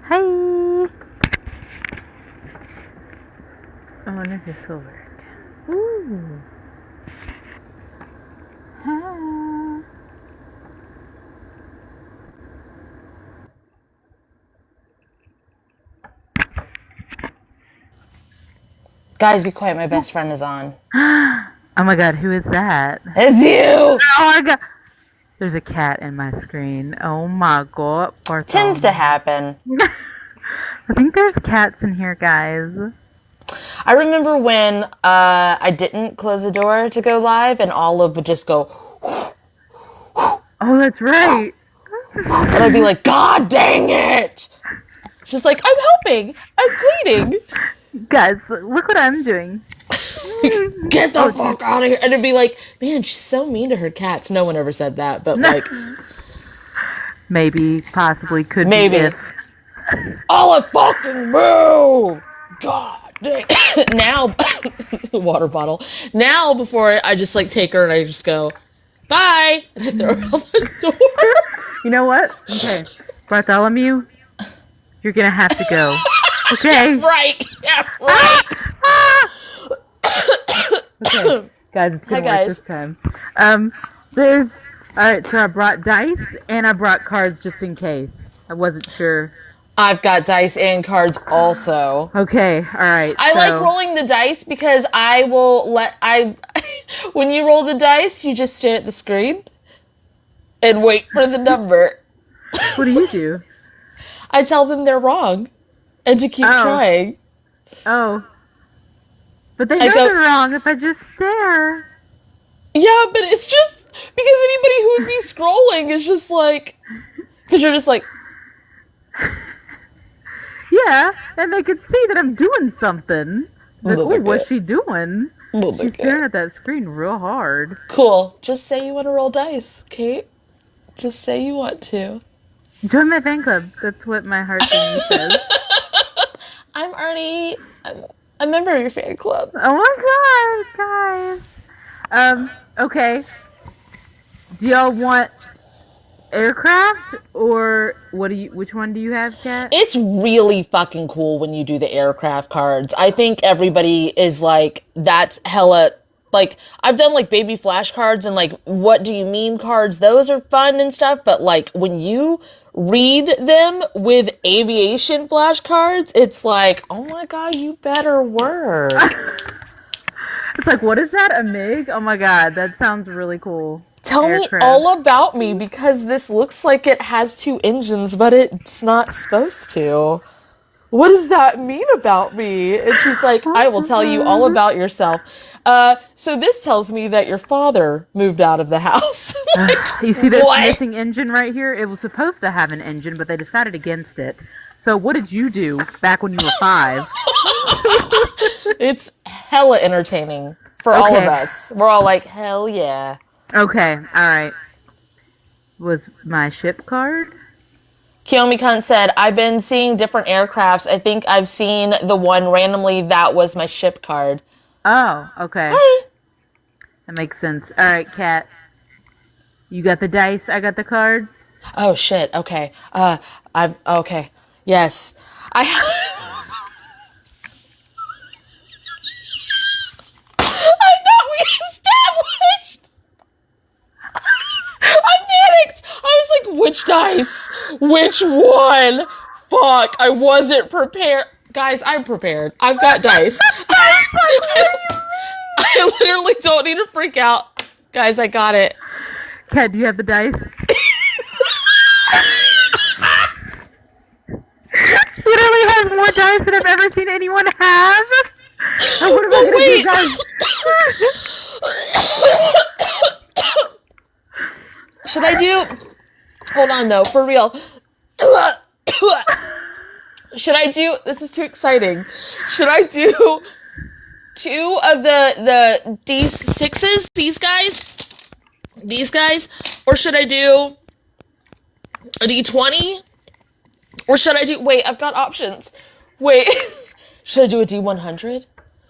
Hi. I wonder if this will work. Ooh. Hi. Guys, be quiet. My best friend is on. Oh my god, who is that? It's you! Oh my god. There's a cat in my screen. Oh my god. Tends to happen. I think there's cats in here, guys. I remember when I didn't close the door to go live and Olive would just go, Oh, that's right. and I'd be like, God dang it! She's like, I'm helping! I'm cleaning! Guys, look what I'm doing. Get the fuck out of here! And it'd be like, man, she's so mean to her cats. No one ever said that, but like... Maybe, possibly, could Maybe. be if. Olive, fucking move! God dang. Now, water bottle. Now, before I just like take her and I just go, bye! And I throw her out the door. You know what? Okay. Bartholomew, you're gonna have to go. Okay? Right! Yeah, right! Okay. Guys, it's gonna Hi, guys. work this time. Alright, so I brought dice and I brought cards just in case. I wasn't sure. I've got dice and cards also. Okay, alright. I like rolling the dice because I will when you roll the dice, you just stare at the screen and wait for the number. What do you do? I tell them they're wrong and to keep trying. Oh. But they know they're wrong if I just stare. Yeah, but it's just because anybody who would be scrolling is just like, because you're just like, yeah, and they could see that I'm doing something. Like, oh, what's she doing? She's staring at that screen real hard. Cool. Just say you want to roll dice, Kate. Just say you want to. Join my fan club. That's what my heart thingy says. I'm already a member of your fan club. Oh my god, guys. Okay. Do y'all want aircraft or which one do you have, Kat? It's really fucking cool when you do the aircraft cards. I think everybody is like, that's hella, like, I've done like baby flashcards and like, what do you mean cards? Those are fun and stuff, but like when you read them with aviation flashcards, it's like, oh my god, you better work. It's like, what is that, a MiG? Oh my god, that sounds really cool. Tell me all about me, because this looks like it has two engines, but it's not supposed to. What does that mean about me? And she's like, I will tell you all about yourself. So this tells me that your father moved out of the house. Like, you see this missing engine right here? It was supposed to have an engine, but they decided against it. So what did you do back when you were 5? It's hella entertaining for all of us. We're all like, hell yeah. Okay, alright. Was my ship card? Kiyomi Khan said, I've been seeing different aircrafts. I think I've seen the one randomly that was my ship card. Oh, okay. That makes sense. Alright, Kat. You got the dice, I got the cards? Oh, shit. Okay. Okay. Yes. I thought we established. I panicked. I was like, which dice? Which one? Fuck. I wasn't prepared. Guys, I'm prepared. I've got dice. I literally don't need to freak out. Guys, I got it. Kat, do you have the dice? Literally has more dice than I've ever seen anyone have. What am I gonna do, guys? Should I do... Hold on, though, for real. Should I do... This is too exciting. Should I do 2 of the D6s? These guys? Or should I do a D20? Or should I do... Wait, I've got options. Wait. Should I do a D100?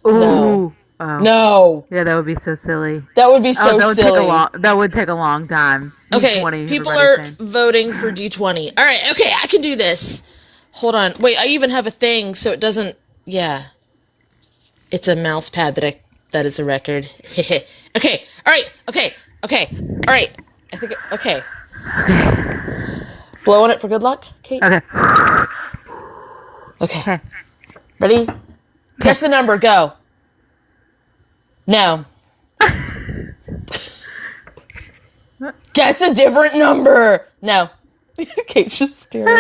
Ooh. No. Oh. No. Yeah, that would be so silly. That would be so silly. That would take a long time. Okay, D20, people are voting for D20. All right, okay, I can do this. Hold on. Wait, I even have a thing so it doesn't. Yeah. It's a mouse pad that is a record. Okay. All right. Okay. All right. I think. Okay. Blow on it for good luck, Kate. Okay. Okay. Ready? Guess the number. Go. No. Guess a different number. No. Kate's just staring.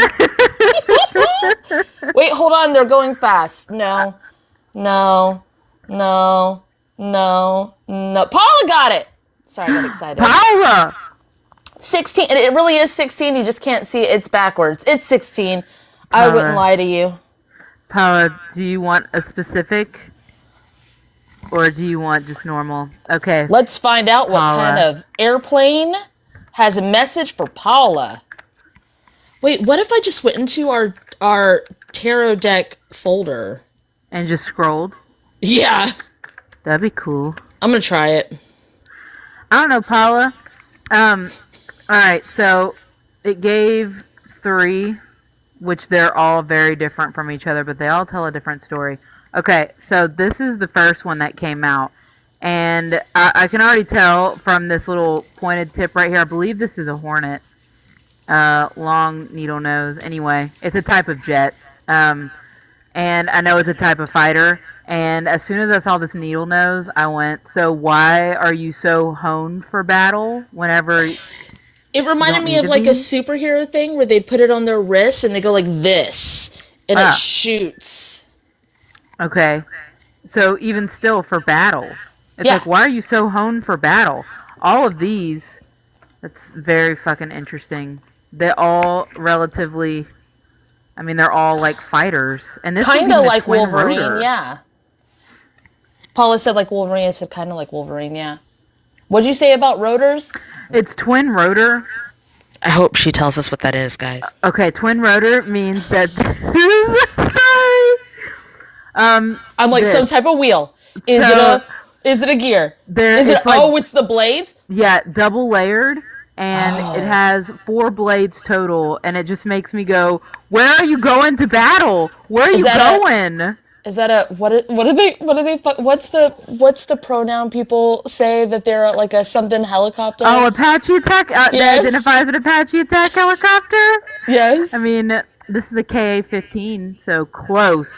Wait, hold on. They're going fast. No. Paula got it. Sorry, I got excited. Paula! 16. And it really is 16. You just can't see it. It's backwards. It's 16. I wouldn't lie to you. Paula, do you want a specific? Or do you want just normal? Okay. Let's find out what kind of airplane has a message for Paula. Wait, what if I just went into our tarot deck folder? And just scrolled? Yeah. That'd be cool. I'm gonna try it. I don't know, Paula. Alright, so it gave 3, which they're all very different from each other, but they all tell a different story. Okay, so this is the first one that came out. And I can already tell from this little pointed tip right here, I believe this is a Hornet. Long needle nose. Anyway, it's a type of jet. And I know it's a type of fighter. And as soon as I saw this needle nose, I went, so why are you so honed for battle whenever... It reminded me of like a superhero thing where they put it on their wrist and they go like this. And it shoots. Okay. So even still for battle. It's like, why are you so honed for battle? All of these, that's very fucking interesting. They're all relatively... I mean, they're all like fighters, and this kind of like Wolverine. Rotor. Yeah. Paula said like Wolverine. I said kind of like Wolverine. Yeah. What'd you say about rotors? It's twin rotor. I hope she tells us what that is, guys. Okay, twin rotor means that. I'm like some type of wheel. Is it a gear? Is it? Like, it's the blades. Yeah, double layered. And it has 4 blades total, and it just makes me go, where are you going to battle? Where are you going? Is that a what's the pronoun people say that they're like a something helicopter? Oh, Apache attack? That identifies an Apache attack helicopter? Yes. I mean, this is a KA-15, so close.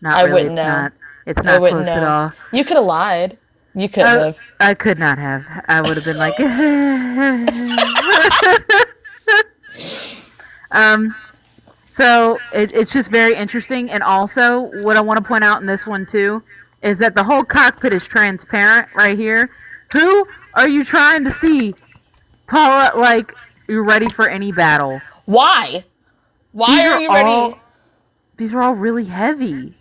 Not I really. wouldn't know. It's not close at all. You could have lied. You could have. I could not have. I would have been like... So, it's just very interesting. And also, what I want to point out in this one, too, is that the whole cockpit is transparent right here. Who are you trying to see? Paula, like, you're ready for any battle. Why? Why are you ready? These are all really heavy.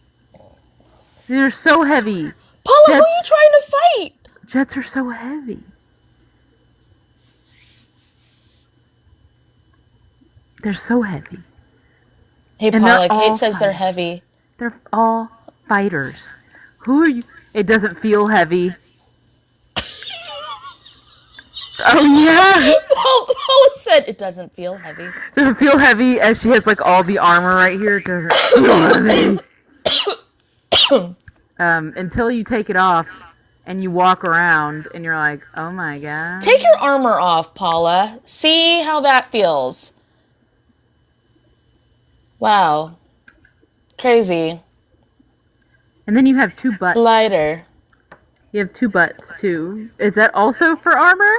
These are so heavy. Paula, who are you trying to fight? Jets are so heavy. They're so heavy. Hey, Paula, Kate says they're heavy. They're all fighters. Who are you? It doesn't feel heavy. Oh, yeah. Paula said it doesn't feel heavy. It doesn't feel heavy as she has, like, all the armor right here. It doesn't feel heavy. Until you take it off and you walk around and you're like, oh my god. Take your armor off, Paula. See how that feels. Wow. Crazy. And then you have 2 butts. Lighter. You have 2 butts, too. Is that also for armor?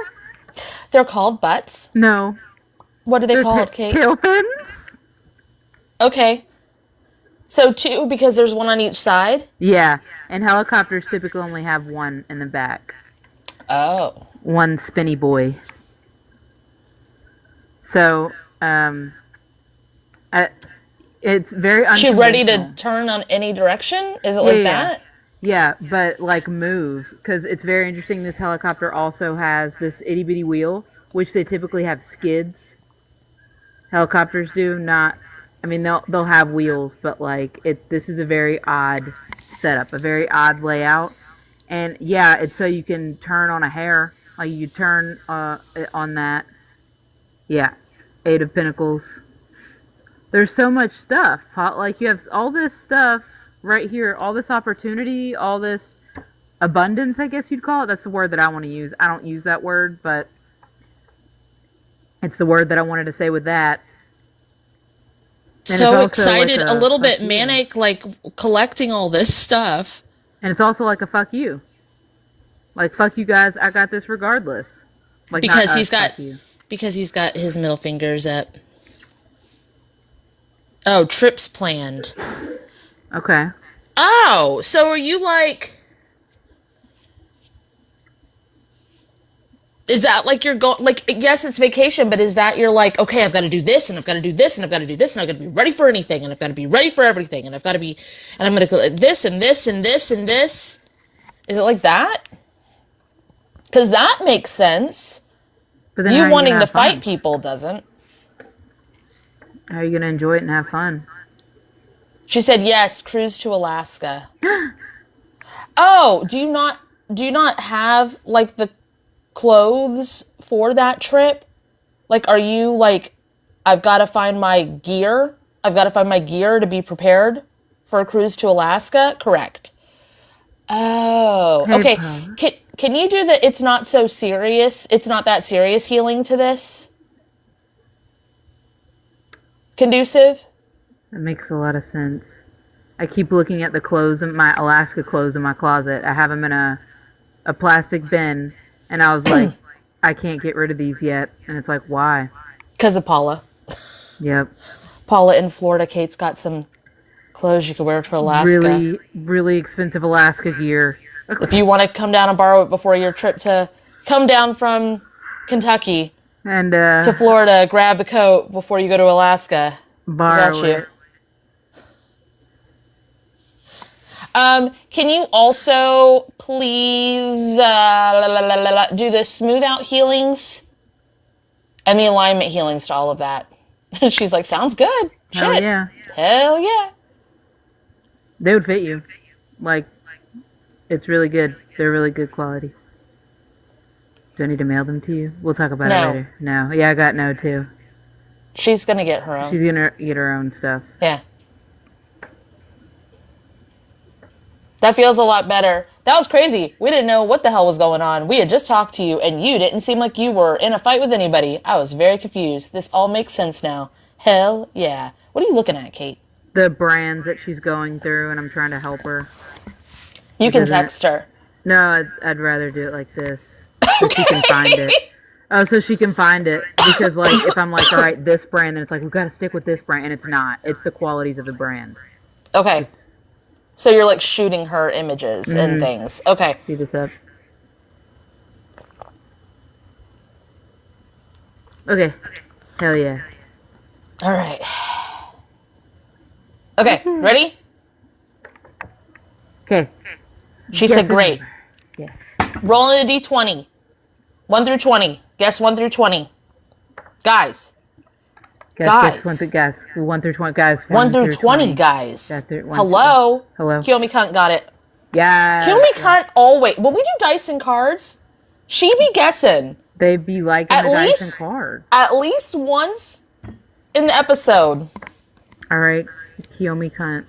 They're called butts? No. What are they called, Kate? Tail fins? Okay. So 2 because there's 1 on each side? Yeah. And helicopters typically only have 1 in the back. Oh. 1 spinny boy. So, it's very unconventional. She ready to turn on any direction? Is it like that? Yeah, but like move. Because it's very interesting. This helicopter also has this itty bitty wheel, which they typically have skids. Helicopters do not. I mean, they'll have wheels, but like this is a very odd setup, a very odd layout. And yeah, it's so you can turn on a hair. Like you turn on that. Yeah, 8 of Pentacles. There's so much stuff. Like you have all this stuff right here, all this opportunity, all this abundance, I guess you'd call it. That's the word that I want to use. I don't use that word, but it's the word that I wanted to say with that. And So it's also like excited, a little fuck bit you. manic, like collecting all this stuff. And it's also like a fuck you. Like, fuck you guys, I got this regardless. Like, not Because us, he's got fuck you. because he's got his middle fingers up. Oh, trips planned. Okay. Oh, so are you like? Is that like you're going? Like, yes, it's vacation, but is that you're like, okay, I've got to do this, and I've got to do this, and I've got to do this, and I've got to be ready for anything, and I've got to be ready for everything, and I've got to be, and I'm going to go this and this and this and this. Is it like that? Because that makes sense. But then how You are wanting gonna to have fun? fight people doesn't. How are you gonna enjoy it and have fun? She said yes, cruise to Alaska. Oh, do you not have like the clothes for that trip? Like, are you like, I've got to find my gear. I've got to find my gear to be prepared for a cruise to Alaska? Correct. Oh, Hey, okay. Paula. Can you do the it's not so serious, it's not that serious healing to this? Conducive? That makes a lot of sense. I keep looking at the clothes, my Alaska clothes in my closet. I have them in a plastic bin, and I was like, I can't get rid of these yet. And it's like, why? Because of Paula. Yep. Paula in Florida. Kate's got some clothes you could wear to Alaska. Really, really expensive Alaska gear. If you want to come down and borrow it before your trip to come down from Kentucky And to Florida, grab the coat before you go to Alaska. borrow Got you. it. Can you also please do the smooth out healings and the alignment healings to all of that? She's like, sounds good. Hell Shit. yeah. Hell yeah. They would fit you. Like, it's really good. They're really good quality. Do I need to mail them to you? We'll talk about No. it later. No. Yeah, I got no too. She's gonna get her own. She's gonna get her own stuff. Yeah. That feels a lot better. That was crazy. We didn't know what the hell was going on. We had just talked to you, and you didn't seem like you were in a fight with anybody. I was very confused. This all makes sense now. Hell yeah. What are you looking at, Kate? The brands that she's going through, and I'm trying to help her. You can Doesn't- text her. No, I'd rather do it like this. So she can find it. Oh, so she can find it. Because, like, if I'm like, all right, this brand, then it's like, we've got to stick with this brand. And it's not. It's the qualities of the brand. Okay. So you're like shooting her images and things. Okay. See this up. Okay. Hell yeah. All right. Okay. Ready? Okay. She Yes, said great. Yeah. Rolling a d20. 1 through 20. Guess 1 through 20. Guys. Guys. Guys. 1 through, guys. 1 through 20, guys. 1 through 20, guys. That's it, 1 Hello? Hello. Kiyomi Cunt got it. Yeah. Kiyomi Cunt always. When we do dice and cards, she be guessing They be liking At the dice least- and cards. at least once in the episode. All right. Kiyomi cunt.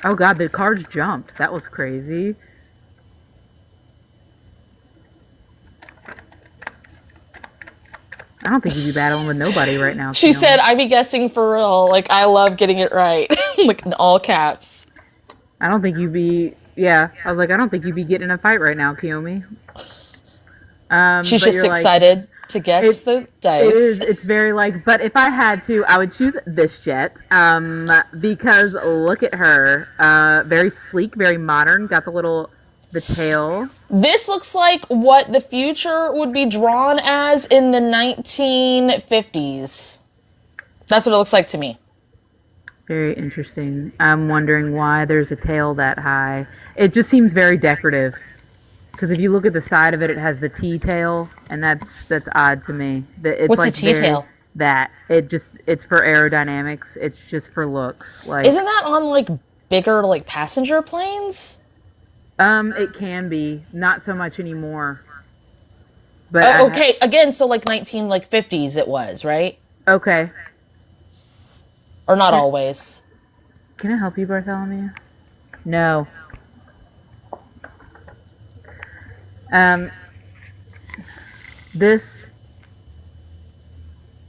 Oh god, the cards jumped. That was crazy. I don't think you'd be battling with nobody right now. She Kiyomi. said, I be guessing for real. Like, I love getting it right. Like, in all caps. I don't think you'd be. Yeah, I was like, I don't think you'd be getting in a fight right now, Kiyomi. She's but just you're like, excited to guess the dice. It is. It's very like. But if I had to, I would choose this jet. Because look at her. Very sleek, very modern. Got the tail. This looks like what the future would be drawn as in the 1950s. That's what it looks like to me. Very interesting. I'm wondering why there's a tail that high. It just seems very decorative. Because if you look at the side of it, it has the T-tail, and that's odd to me. It's What's like the T-tail? It's for aerodynamics. It's just for looks. Like Isn't that on, like, bigger, like, passenger planes? it can be, not so much anymore. But Okay, again, so, like, 1950s it was, right? Okay. Or not always. Can I help you, Bartholomew? No. Um, this.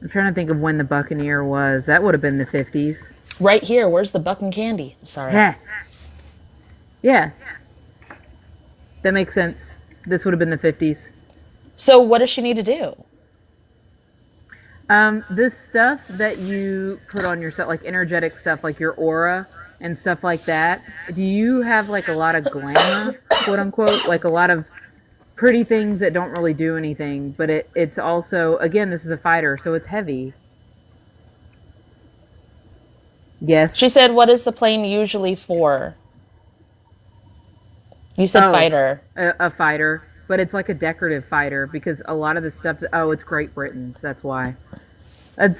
I'm trying to think of when the Buccaneer was. That would have been the 50s. Right here. Where's the buck and candy? I'm sorry. Yeah. Yeah. That makes sense. This would have been the 50s. So what does she need to do? This stuff that you put on yourself, like energetic stuff, like your aura and stuff like that, do you have like a lot of glamour, quote unquote, like a lot of pretty things that don't really do anything, but it's also, again, this is a fighter, so it's heavy. Yes. She said, what is the plane usually for? You said fighter. A fighter, but it's like a decorative fighter because a lot of the stuff, oh, it's Great Britain, so that's why. That's,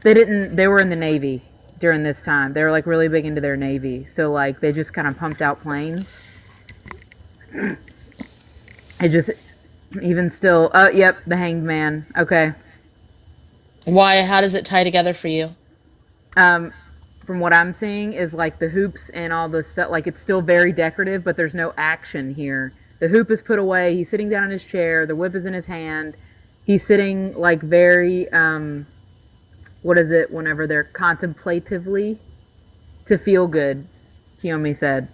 they were in the Navy during this time. They were like really big into their Navy, so like they just kind of pumped out planes. It just, even still, oh, yep, the Hanged Man. Okay. Why? How does it tie together for you? From what I'm seeing is like the hoops and all the stuff, like it's still very decorative, but there's no action here. The hoop is put away. He's sitting down in his chair. The whip is in his hand. He's sitting like very, what is it, whenever they're contemplatively to feel good, Kiyomi said.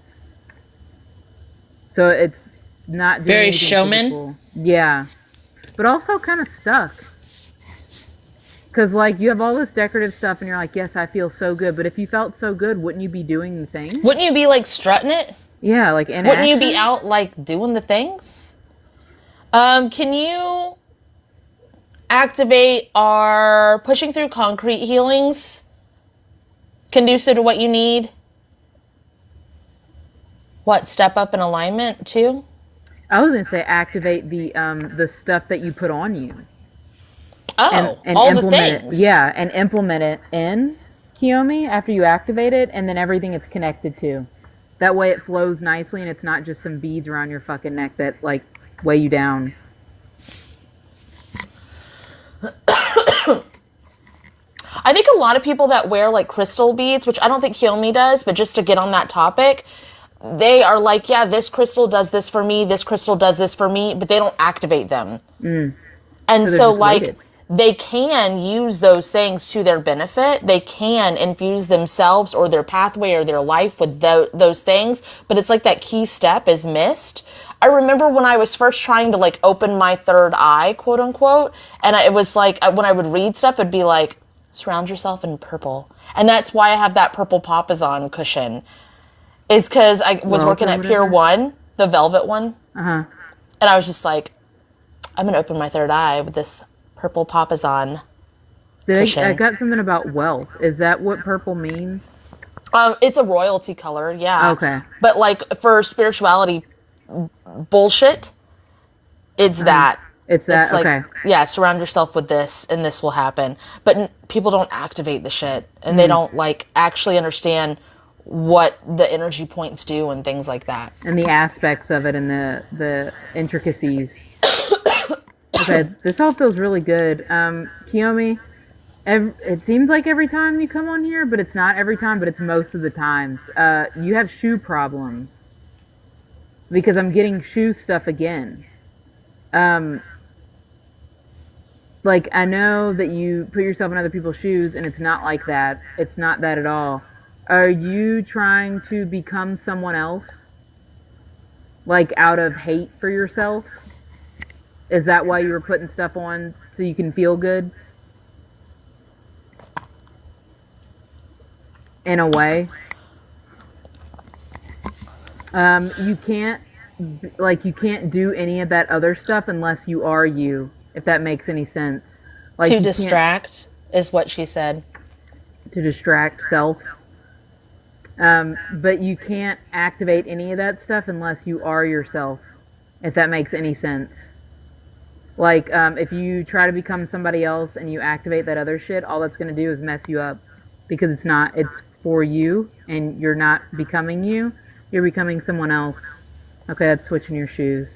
So it's not doing Very anything showman? physical. Yeah. But also kind of stuck. Because, like, you have all this decorative stuff and you're like, yes, I feel so good. But if you felt so good, wouldn't you be doing the thing? Wouldn't you be like strutting it? Yeah, like in Wouldn't you action? be out like doing the things? Can you activate our pushing through concrete healings conducive to what you need? What, step up in alignment too? I was gonna say activate the stuff that you put on you. Oh, And all the implement things. it. Yeah, and implement it in Kiyomi after you activate it, and then everything it's connected to. That way it flows nicely and it's not just some beads around your fucking neck that like weigh you down. I think a lot of people that wear like crystal beads, which I don't think Kiyomi does, but just to get on that topic, they are like, yeah, this crystal does this for me, this crystal does this for me, but they don't activate them. And they're so just like weighted. they can use those things to their benefit. They can infuse themselves or their pathway or their life with those things, but it's like that key step is missed. I remember when I was first trying to like open my third eye, quote unquote, and it was like when I would read stuff, it'd be like, surround yourself in purple. And that's why I have that purple Papazon cushion. Is because I was working at Pier 1, the velvet one. Uh-huh. And I was just like, I'm going to open my third eye with this purple Papazon cushion. I got something about wealth. Is that what purple means? It's a royalty color, yeah. Okay. But like for spirituality bullshit, it's that. It's that, It's like, okay. yeah, surround yourself with this and this will happen. But people don't activate the shit and they don't like actually understand what the energy points do and things like that. And the aspects of it and the intricacies. Okay, this all feels really good. Kiyomi, it seems like every time you come on here, but it's not every time, but it's most of the times. You have shoe problems. Because I'm getting shoe stuff again. Like, I know that you put yourself in other people's shoes, and it's not like that. It's not that at all. Are you trying to become someone else? Like, out of hate for yourself? Is that why you were putting stuff on, so you can feel good? In a way. You can't do any of that other stuff unless you are you, if that makes any sense. Like, To distract is what she said. To distract self. But you can't activate any of that stuff unless you are yourself, if that makes any sense. Like, if you try to become somebody else and you activate that other shit, all that's going to do is mess you up. Because it's for you, and you're not becoming you, you're becoming someone else. Okay, that's switching your shoes.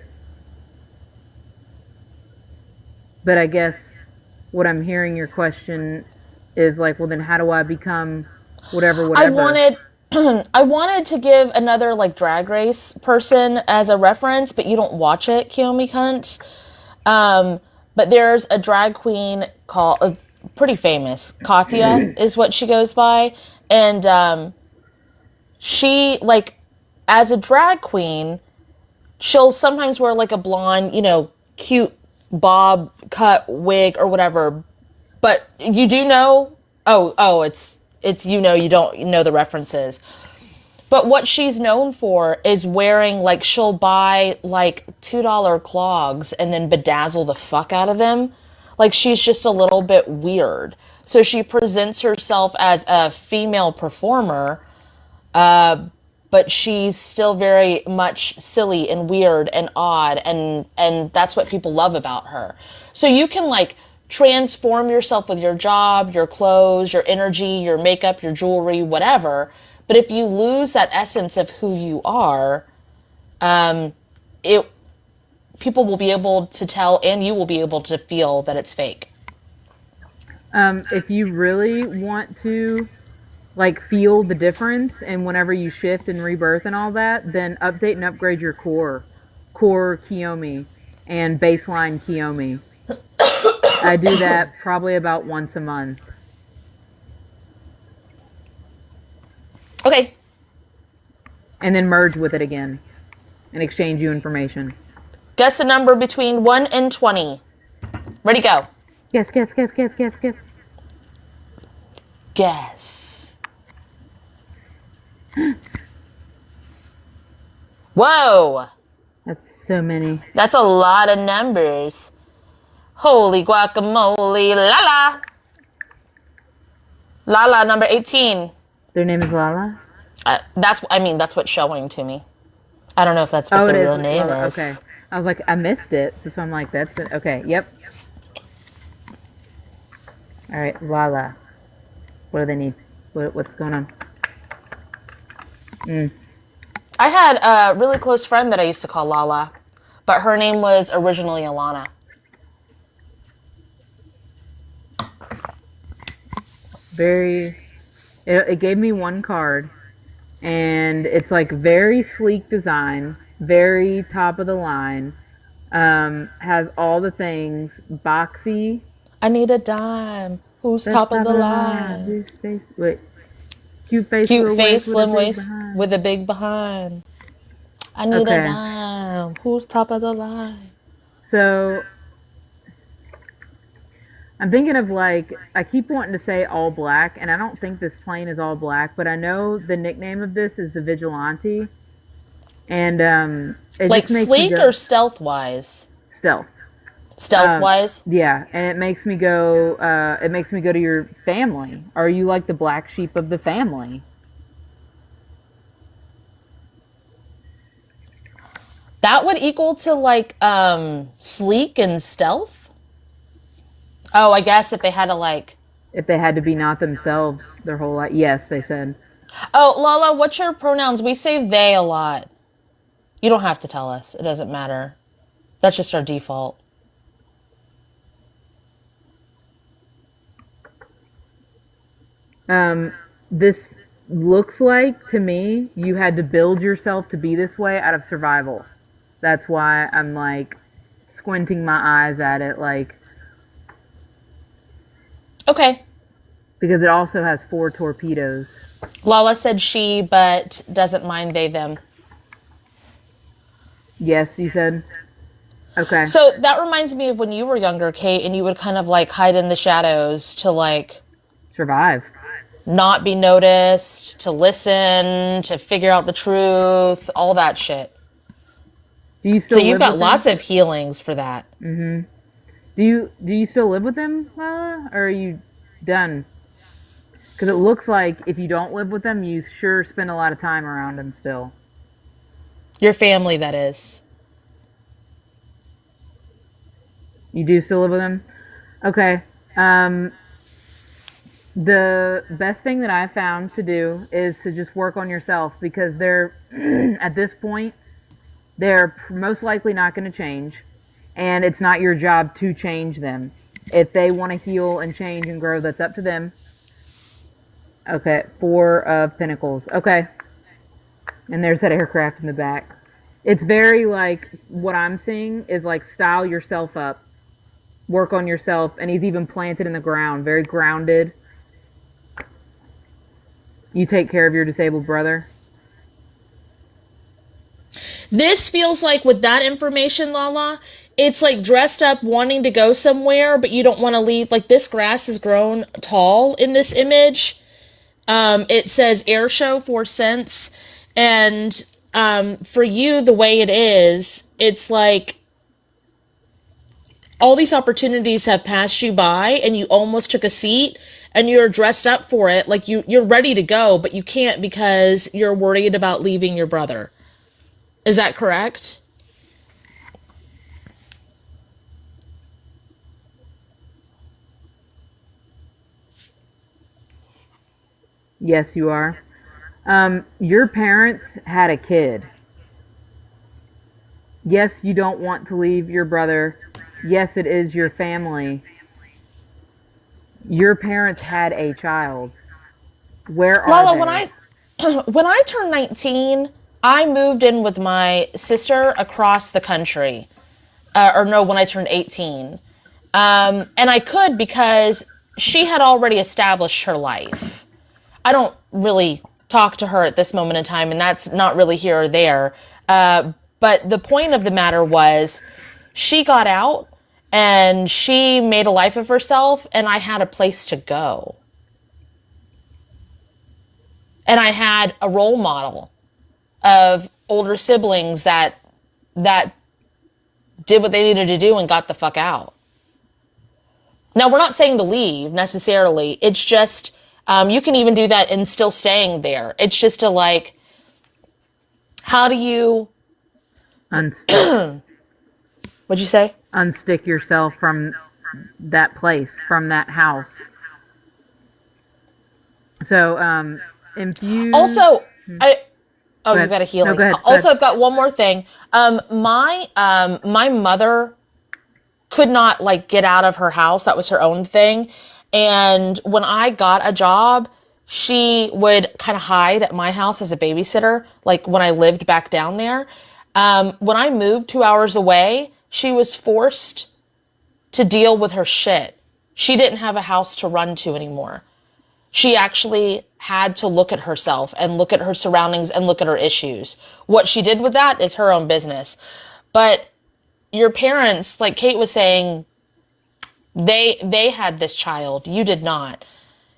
But I guess what I'm hearing your question is like, well, then how do I become whatever, I whatever? wanted I wanted to give another like drag race person as a reference, but you don't watch it, Kiyomi Kunt. But there's a drag queen called pretty famous, Katya is what she goes by, and she like as a drag queen, she'll sometimes wear like a blonde, cute bob cut wig or whatever. But you do know, it's you don't know the references. But what she's known for is wearing like she'll buy like $2 clogs and then bedazzle the fuck out of them. Like she's just a little bit weird. So she presents herself as a female performer, but she's still very much silly and weird and odd, and that's what people love about her. So you can like transform yourself with your job, your clothes, your energy, your makeup, your jewelry, whatever. But if you lose that essence of who you are, it people will be able to tell, and you will be able to feel that it's fake. If you really want to like feel the difference and whenever you shift and rebirth and all that, then update and upgrade your core Kiyomi and baseline Kiyomi. I do that probably about once a month. Okay. And then merge with it again and exchange you information. Guess a number between 1 and 20. Ready, go. Guess, guess, guess, guess, guess, guess. Guess. Whoa. That's so many. That's a lot of numbers. Holy guacamole. Lala. Lala, number 18. Their name is Lala? That's what's showing to me. I don't know if that's what their real name Lala. is. Okay. I was like, I missed it. So I'm like, that's it. Okay, yep. All right, Lala. What do they need? What's going on? I had a really close friend that I used to call Lala, but her name was originally Alana. It gave me one card, and it's like very sleek design, very top of the line, has all the things, boxy. I need a dime. Who's top of the line? Wait, cute face, Cute face, with slim a big waist, behind. with a big behind. I need Okay. a dime. Who's top of the line? So I'm thinking of like, I keep wanting to say all black, and I don't think this plane is all black, but I know the nickname of this is the Vigilante, and it Like just makes me sleek go, or stealth wise? stealth. Stealth wise? Yeah, and it makes me go. It makes me go to your family. Are you like the black sheep of the family? That would equal to like sleek and stealth? Oh, I guess if they had to like. If they had to be not themselves their whole life, yes, they said. Oh, Lala, what's your pronouns? We say they a lot. You don't have to tell us. It doesn't matter. That's just our default. This looks like to me you had to build yourself to be this way out of survival. That's why I'm like squinting my eyes at it, like, Okay. because it also has 4 torpedoes. Lala said she, but doesn't mind they, them. Yes, you said? Okay. So that reminds me of when you were younger, Kate, and you would kind of like hide in the shadows to like Survive. not be noticed, to listen, to figure out the truth, all that shit. Do you So still you've live got with lots him? of healings for that. Do you still live with him, Lala? Or are you done? Because it looks like if you don't live with him, you sure spend a lot of time around him still. Your family, that is. You do still live with him? Okay. The best thing that I found to do is to just work on yourself, because they're, at this point, they're most likely not going to change, and it's not your job to change them. If they want to heal and change and grow, that's up to them. Okay, 4 of Pentacles. Okay. And there's that aircraft in the back. It's very like, what I'm seeing is like, style yourself up. Work on yourself. And he's even planted in the ground. Very grounded. You take care of your disabled brother. This feels like, with that information, Lala, it's like dressed up wanting to go somewhere, but you don't want to leave. Like, this grass has grown tall in this image. It says air show 4 cents. And for you, the way it is, it's like all these opportunities have passed you by and you almost took a seat and you're dressed up for it. Like you're ready to go, but you can't because you're worried about leaving your brother. Is that correct? Yes, you are. Your parents had a kid. Yes, you don't want to leave your brother. Yes, it is your family. Your parents had a child. Where are Lala, they? when I turned 19, I moved in with my sister across the country. Or no, when I turned 18. And I could because she had already established her life. I don't really talk to her at this moment in time, and that's not really here or there. But the point of the matter was, she got out and she made a life of herself, and I had a place to go. And I had a role model of older siblings that did what they needed to do and got the fuck out. Now, we're not saying to leave necessarily. It's just, you can even do that and still staying there. It's just to like, how do you... What'd you say? Unstick yourself from that place, from that house. So, infuse... Also, you ahead. got a healing. No, go ahead, Also, I've got one more thing. My mother could not like get out of her house. That was her own thing. And when I got a job, she would kind of hide at my house as a babysitter. Like when I lived back down there. When I moved 2 hours away, she was forced to deal with her shit. She didn't have a house to run to anymore. She actually had to look at herself and look at her surroundings and look at her issues. What she did with that is her own business. But your parents, like Kate was saying, they had this child. You did not.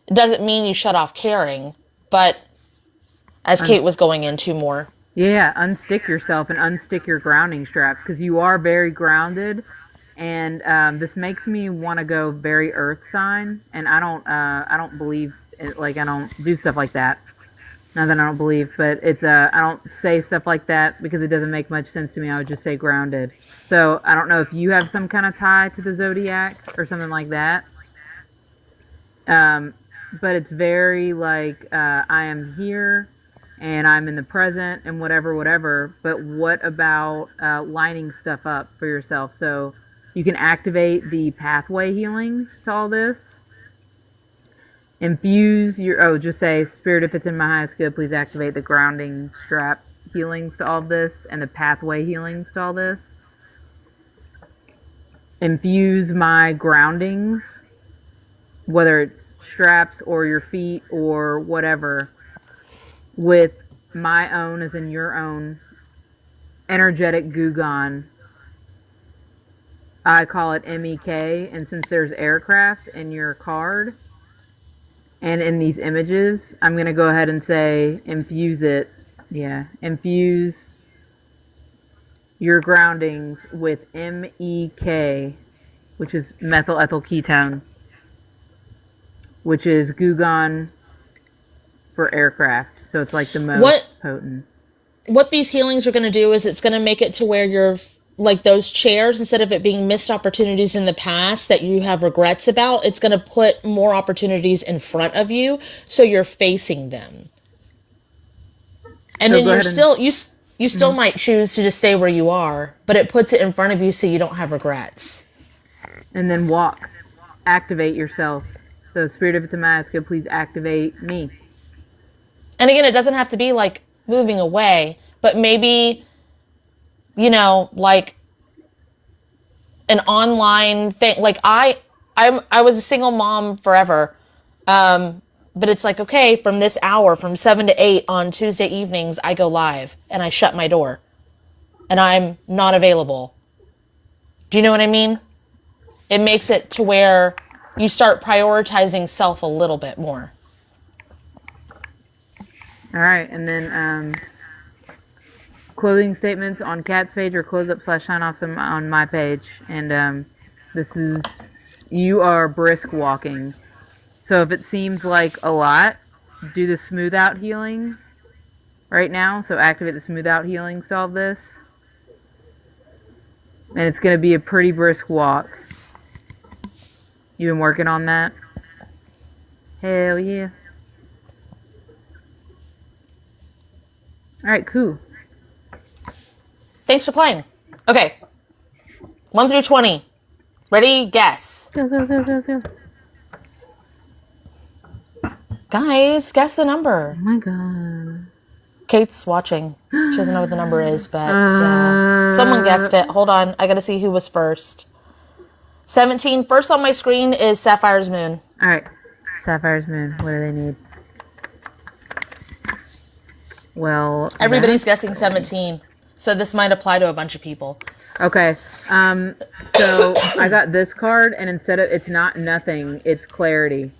It doesn't mean you shut off caring, but as Kate was going into more. Yeah, unstick yourself and unstick your grounding straps, because you are very grounded, and this makes me want to go very earth sign, and I don't believe it, like I don't do stuff like that. Not that I don't believe, but it's I don't say stuff like that because it doesn't make much sense to me. I would just say grounded. So I don't know if you have some kind of tie to the zodiac or something like that. But it's very like I am here and I'm in the present and whatever. But what about lining stuff up for yourself? So you can activate the pathway healings to all this. Infuse your, just say, Spirit, if it's in my highest good, please activate the grounding strap healings to all this and the pathway healings to all this. Infuse my groundings, whether it's straps or your feet or whatever, with my own, as in your own, energetic Gugon. I call it MEK, and since there's aircraft in your card, and in these images, I'm going to go ahead and say infuse it. Yeah, infuse your groundings with MEK, which is methyl ethyl ketone, which is Gugon for aircraft. So it's like the most potent. What these healings are going to do is it's going to make it to where you're like those chairs, instead of it being missed opportunities in the past that you have regrets about, it's going to put more opportunities in front of you so you're facing them. And so then you're still you still might choose to just stay where you are, but it puts it in front of you so you don't have regrets. And then walk. activate yourself. So, Spirit of Itamaska, please activate me. And again, it doesn't have to be like moving away, but maybe, like an online thing. Like I was a single mom forever. But it's like, okay, from this hour, from 7 to 8 on Tuesday evenings, I go live and I shut my door and I'm not available. Do you know what I mean? It makes it to where you start prioritizing self a little bit more. All right, and then clothing statements on Kat's page or close-up/sign-offs on my page. And this is, you are brisk walking. So if it seems like a lot, do the smooth out healing right now. So activate the smooth out healing, solve this. And it's going to be a pretty brisk walk. You been working on that? Hell yeah. Alright, cool. Thanks for playing. Okay. 1 through 20. Ready? Guess. Go. Guys, guess the number. Oh my god. Kate's watching. She doesn't know what the number is, but someone guessed it. Hold on. I gotta see who was first. 17. First on my screen is Sapphire's Moon. Alright. Sapphire's Moon. What do they need? Well, everybody's guessing 17. So this might apply to a bunch of people. Okay. So I got this card, and instead of, it's not nothing, it's clarity.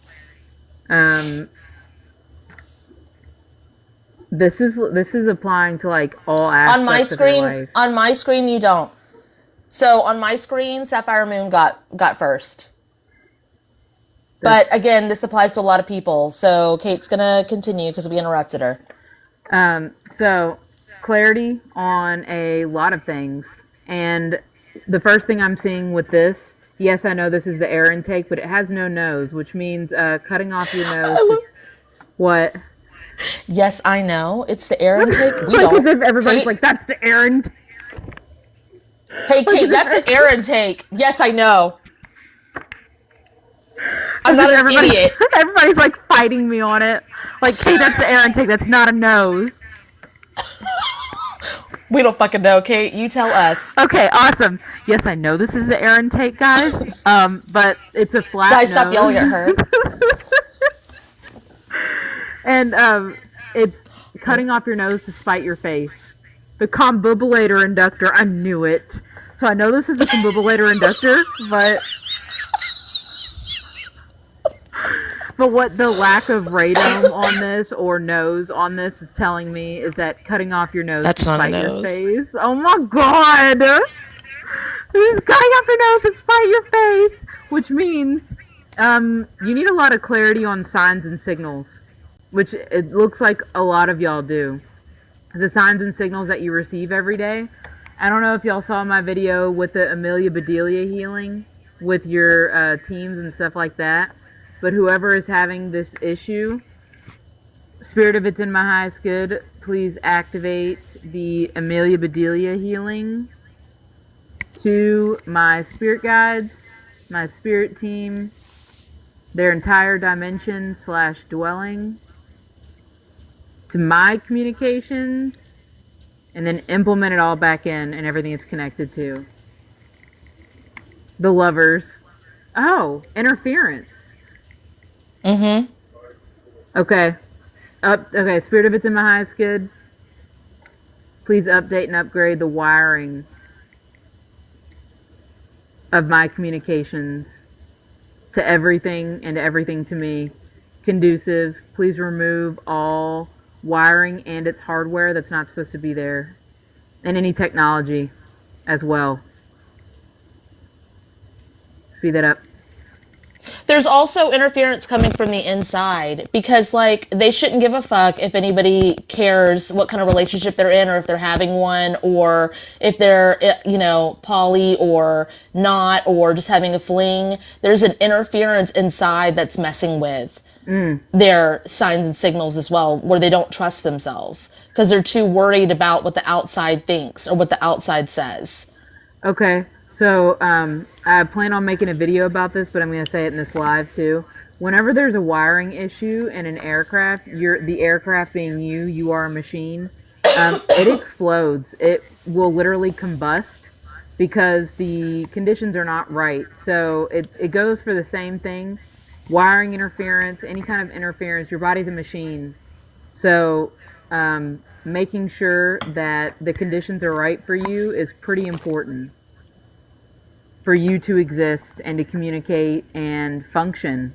This is applying to like all aspects on my screen. Of your life. On my screen, you don't. So on my screen, Sapphire Moon got first. But again, this applies to a lot of people. So Kate's gonna continue because we interrupted her. So clarity on a lot of things, and the first thing I'm seeing with this. Yes, I know this is the air intake, but it has no nose, which means cutting off your nose. What? Yes, I know. It's the air intake. We like don't. As if everybody's Kate, like, that's the air intake. Hey, Kate, that's the air intake. Yes, I know. I'm not an idiot. Everybody's like fighting me on it. Like, hey, that's the air intake. That's not a nose. We don't fucking know, Kate. You tell us. Okay, awesome. Yes, I know this is the air intake, guys. But it's a flat Guys, nose. stop yelling at her. And it's cutting off your nose to spite your face. The combubulator inductor. I knew it. So I know this is a combubulator inductor, but what the lack of radome on this or nose on this is telling me is that cutting off your nose That's to not a spite your nose. face. Oh my god! This is cutting off your nose to spite your face, which means you need a lot of clarity on signs and signals, which it looks like a lot of y'all do. The signs and signals that you receive every day. I don't know if y'all saw my video with the Amelia Bedelia healing with your teams and stuff like that. But whoever is having this issue, Spirit of It's in My Highest Good, please activate the Amelia Bedelia healing to my spirit guides, my spirit team, their entire dimension / dwelling, to my communications, and then implement it all back in and everything it's connected to. The lovers. Oh, interference. Mm-hmm. Okay. Okay, Spirit of It's in My Highest Good. Please update and upgrade the wiring of my communications to everything and everything to me. Conducive. Please remove all wiring and its hardware that's not supposed to be there. And any technology as well. Speed that up. There's also interference coming from the inside because, like, they shouldn't give a fuck if anybody cares what kind of relationship they're in or if they're having one or if they're, poly or not or just having a fling. There's an interference inside that's messing with their signs and signals as well, where they don't trust themselves because they're too worried about what the outside thinks or what the outside says. Okay. So, I plan on making a video about this, but I'm going to say it in this live too. Whenever there's a wiring issue in an aircraft, the aircraft being you are a machine. It explodes. It will literally combust because the conditions are not right. So it goes for the same thing. Wiring interference, any kind of interference. Your body's a machine. So, making sure that the conditions are right for you is pretty important for you to exist and to communicate and function.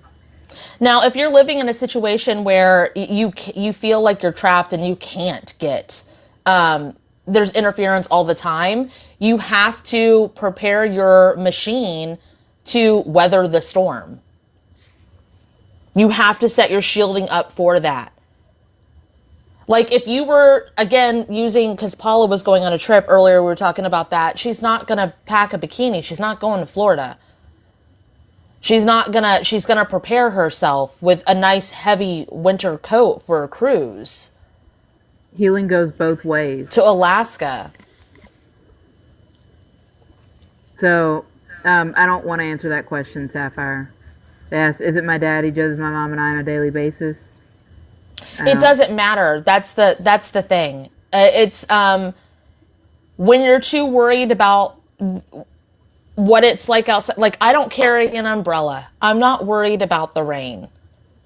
Now, if you're living in a situation where you feel like you're trapped and you can't get, there's interference all the time, you have to prepare your machine to weather the storm. You have to set your shielding up for that. Like if you were, again, using, because Paula was going on a trip earlier, we were talking about that. She's not going to pack a bikini. She's not going to Florida. She's gonna prepare herself with a nice heavy winter coat for a cruise Healing goes both ways. to Alaska. So, I don't want to answer that question, Sapphire. Yes, is it my dad? He judges my mom and I on a daily basis. It doesn't matter. That's the thing. It's when you're too worried about what it's like outside. Like I don't carry an umbrella. I'm not worried about the rain.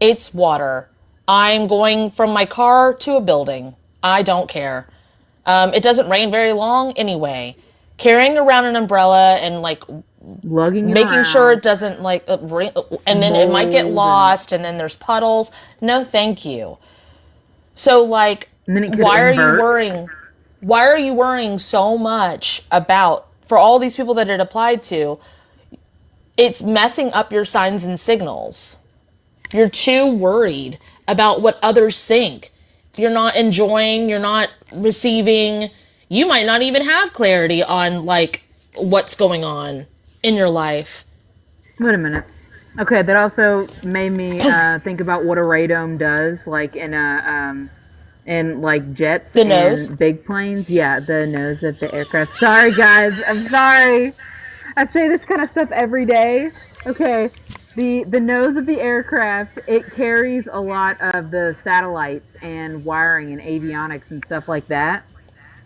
It's water. I'm going from my car to a building. I don't care. It doesn't rain very long anyway. Carrying around an umbrella and like Lugging it making around. sure it doesn't like rain, and then it might get lost and then there's puddles. No, thank you. So like, And then it could why are invert. you worrying? Why are you worrying so much about, for all these people that it applied to, it's messing up your signs and signals. You're too worried about what others think. You're not enjoying, you're not receiving. You might not even have clarity on like what's going on in your life. Wait a minute. Okay, that also made me think about what a radome does, like in like jets The and nose? big planes. Yeah, the nose of the aircraft. Sorry, guys. I'm sorry. I say this kind of stuff every day. Okay, the nose of the aircraft, it carries a lot of the satellites and wiring and avionics and stuff like that.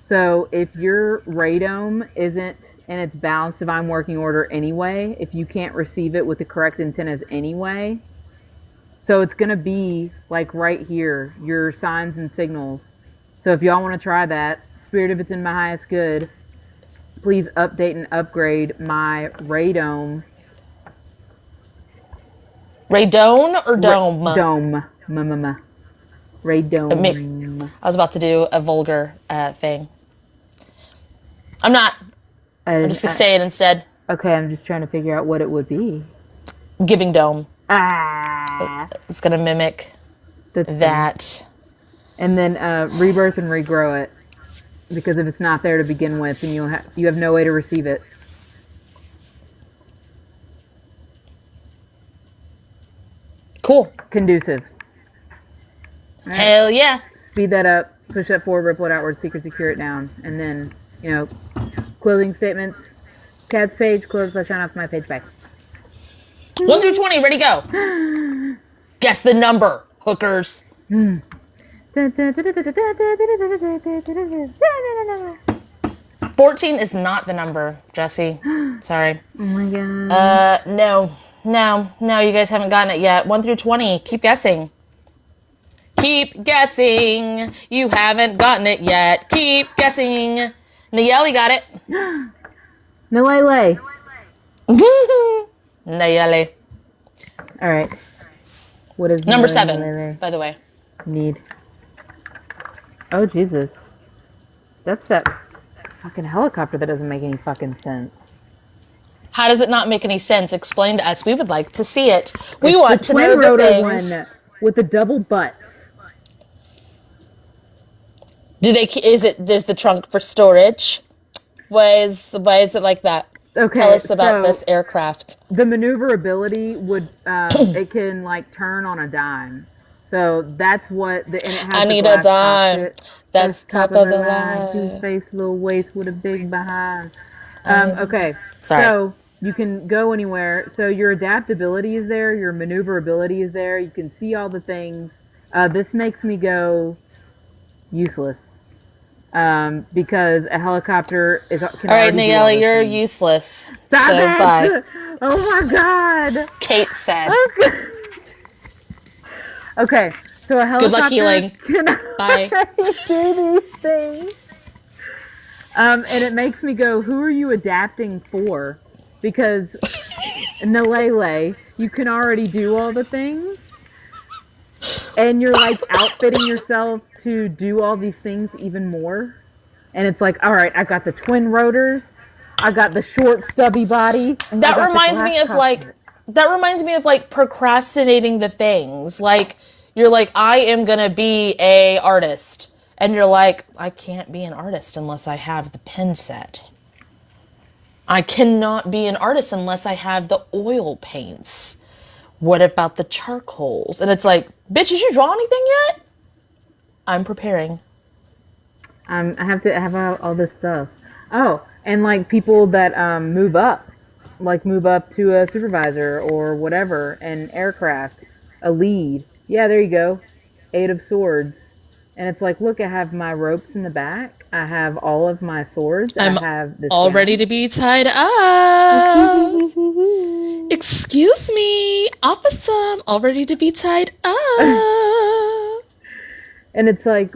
So if your radome isn't in its balanced divine working order anyway, if you can't receive it with the correct antennas anyway, so it's gonna be like right here, your signs and signals. So if y'all want to try that, Spirit, if it's in my highest good, please update and upgrade my radome. Radone or dome? Dome. Radome. I was about to do a vulgar thing. I'm not. I'm just going to say it instead. Okay, I'm just trying to figure out what it would be. Giving dome. Ah. It's going to mimic that. And then rebirth and regrow it, because if it's not there to begin with, then you have no way to receive it. Cool. Conducive. Hell yeah. Speed that up, push that forward, ripple it outward, secure it down, and then closing statements. Cat's page, close, let's shine off my page. Bye. 1 through 20, ready, go. Guess the number, hookers. 14 is not the number, Jesse. Sorry. Oh my god. No, you guys haven't gotten it yet. 1 through 20, keep guessing. Keep guessing. You haven't gotten it yet. Keep guessing. Nayeli got it. Nalele. Nayeli. All right. What is Number Nalele? 7, by the way. Need. Oh Jesus. That's that fucking helicopter that doesn't make any fucking sense. How does it not make any sense? Explain to us. We would like to see it. We It's want the to know twin the rotor things. one with the double butt. Is the trunk for storage? Why is it like that? Okay. Tell us about so this aircraft. The maneuverability would it can like turn on a dime. So that's what and it has I the need a glass dime. cockpit. That's top of the line. Two face, little waist with a big behind. Okay, Sorry. So you can go anywhere. So your adaptability is there, your maneuverability is there. You can see all the things. This makes me go useless because a helicopter can All right, already do all Nayeli, those you're things. useless. Stop So it! bye. Oh my god! Kate said. Okay, so a helicopter Good luck healing. can Bye. do these things. And it makes me go, who are you adapting for? Because Nalele, you can already do all the things. And you're like outfitting yourself to do all these things even more. And it's like, all right, I got the twin rotors. I got the short stubby body. That reminds me of like procrastinating the things. Like you're like, I am gonna be a artist. And you're like, I can't be an artist unless I have the pen set. I cannot be an artist unless I have the oil paints. What about the charcoals? And it's like, bitch, did you draw anything yet? I'm preparing. I have to have all this stuff. Oh, and like people that move up to a supervisor or whatever, an aircraft, a lead. Yeah, there you go. 8 of Swords. And it's like, look, I have my ropes in the back. I have all of my swords. I'm I have this all gown. ready to be tied up. Excuse me, officer, I'm all ready to be tied up. And it's like,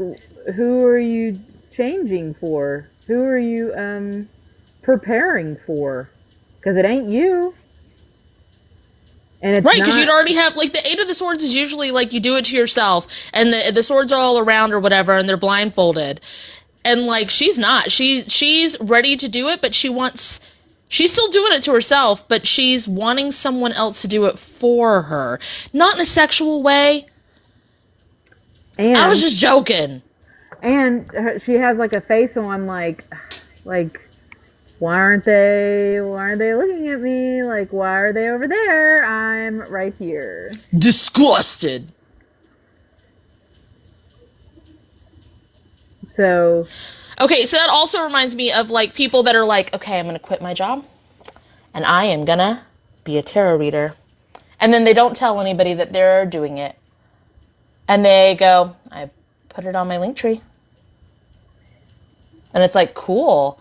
who are you changing for? Who are you preparing for? Because it ain't you. And it's Right, because not- you'd already have, like, the 8 of the Swords is usually, like, you do it to yourself, and the swords are all around or whatever, and they're blindfolded. And, like, she's not. She's ready to do it, but she's still doing it to herself, but she's wanting someone else to do it for her. Not in a sexual way. And I was just joking. And she has like a face on like why aren't they looking at me? Like, why are they over there? I'm right here. Disgusted. So Okay, so that also reminds me of, like, people that are like, okay, I'm going to quit my job, and I am going to be a tarot reader. And then they don't tell anybody that they're doing it. And they go, I put it on my Linktree. And it's like, cool.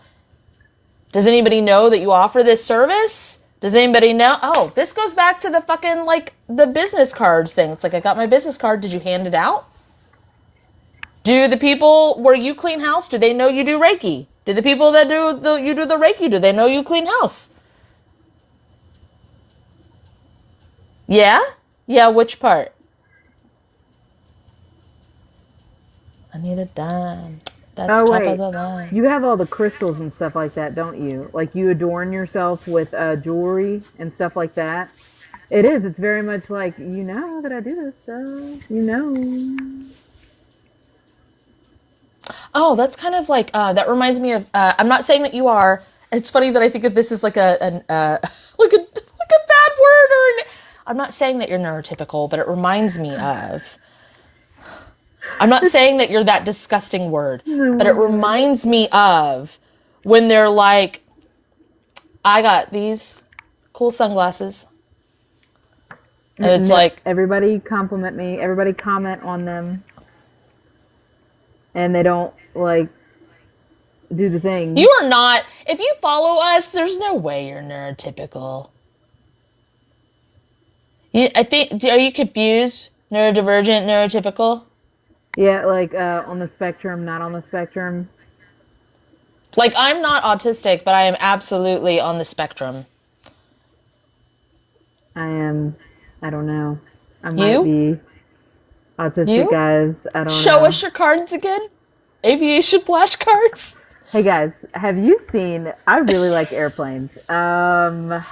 Does anybody know that you offer this service? Does anybody know? Oh, this goes back to the fucking, like, the business cards thing. It's like, I got my business card. Did you hand it out? Do the people where you clean house, do they know you do Reiki? Do the people that you do the Reiki, do they know you clean house? Yeah? Yeah, which part? I need a dime. That's oh top wait, of the line. you have all the crystals and stuff like that, don't you? Like you adorn yourself with jewelry and stuff like that. It is. It's very much like, you know that I do this stuff. You know. Oh, that's kind of like, that reminds me of, I'm not saying that you are. It's funny that I think of this as like a bad word, I'm not saying that you're neurotypical, but it reminds me of, I'm not saying that you're that disgusting word, but it reminds me of when they're like, I got these cool sunglasses. And it's like, everybody compliment me, everybody comment on them. And they don't, like, do the thing. you are not, if you follow us, there's no way you're neurotypical. I think, are you confused? Neurodivergent, neurotypical? Yeah, like, on the spectrum, not on the spectrum. Like, I'm not autistic, but I am absolutely on the spectrum. I don't know. I You? might be autistic, You? guys. I don't know. Show us your cards again. Aviation flashcards. Hey, guys, have you seen... I really like airplanes. Airplanes.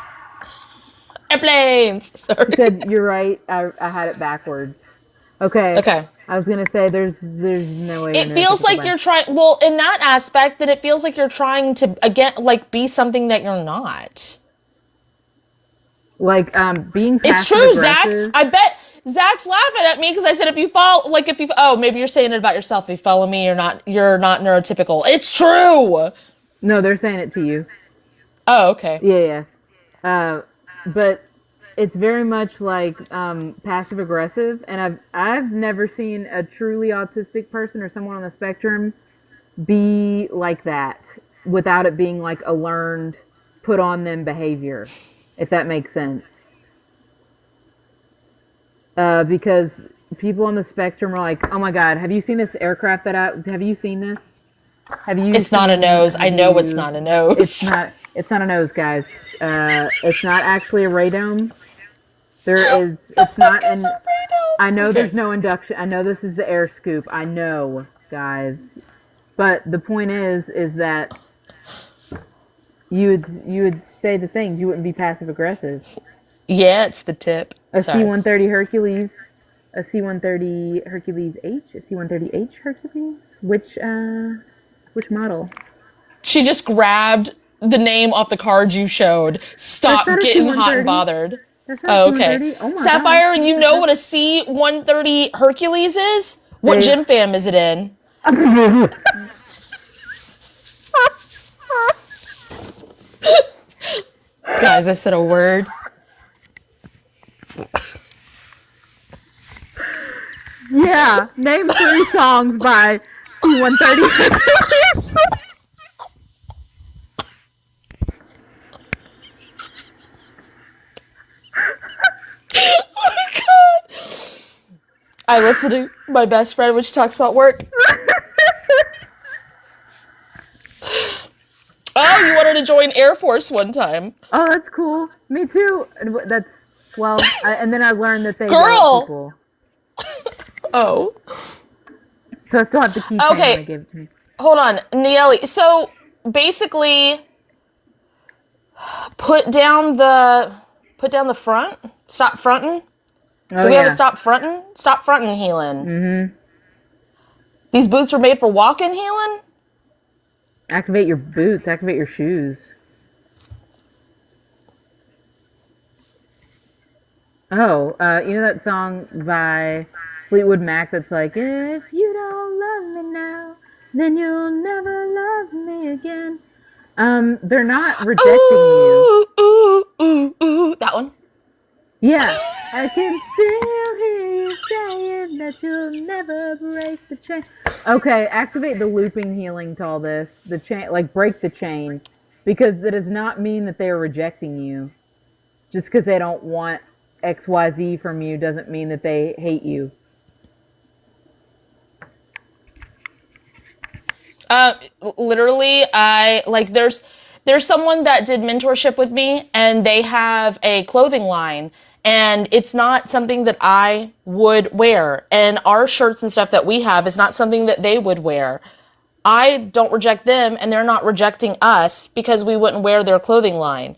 Sorry. Said, you're right. I had it backwards. Okay. Okay. I was going to say, there's no way... It feels like you're trying, well, in that aspect, that it feels like you're trying to, again, like, be something that you're not. Like, being It's true, Zach. passive-aggressive. I bet Zach's laughing at me because I said maybe you're saying it about yourself. If you follow me, you're not neurotypical. It's true. No, they're saying it to you. Oh, okay. Yeah, yeah. But it's very much like passive aggressive, and I've never seen a truly autistic person or someone on the spectrum be like that without it being like a learned, put on them behavior, if that makes sense. Because people on the spectrum are like, oh my god, have you seen this aircraft that have you seen this? Have you It's not a seen, nose. I have know it's you, not a nose. it's not a nose, guys. It's not actually a radome. It's not It's an, a I know okay. there's no induction. I know this is the air scoop. I know, guys. But the point is that you would say the things. You wouldn't be passive aggressive. Yeah, it's the tip. A Sorry. C-130 Hercules, a C-130 Hercules H, a C-130H Hercules. Which model? She just grabbed the name off the card you showed. That's Stop not a getting hot and C-130. bothered. That's not a Oh, okay. C-130. Oh my gosh. Sapphire, you know what a C-130 Hercules is? What They. gym fam is it in? Guys, I said a word. Yeah, name 3 songs by C-130. Oh my god. I listen to my best friend when she talks about work. Oh, you wanted to join Air Force one time. Oh, that's cool. Me too. That's well, and then I learned that they Girl! yell at people, Oh. so I still have the keychain when Okay, they gave it to me. hold on. Nieli, so basically put down the front. Stop fronting. Oh Do we have a yeah. stop fronting? Stop fronting healing. Mhm. These boots are made for walking healing? Activate your boots. Activate your shoes. Oh, you know that song by Fleetwood Mac that's like, if you don't love me now, then you'll never love me again. They're not rejecting you. Ooh, ooh, ooh, ooh. That one? Yeah, I can still hear you saying that you'll never break the chain. Okay, activate the looping healing to all this. The chain, like break the chain, because it does not mean that they are rejecting you. Just because they don't want XYZ from you doesn't mean that they hate you. Literally, I like there's someone that did mentorship with me and they have a clothing line and it's not something that I would wear. And our shirts and stuff that we have is not something that they would wear. I don't reject them and they're not rejecting us because we wouldn't wear their clothing line.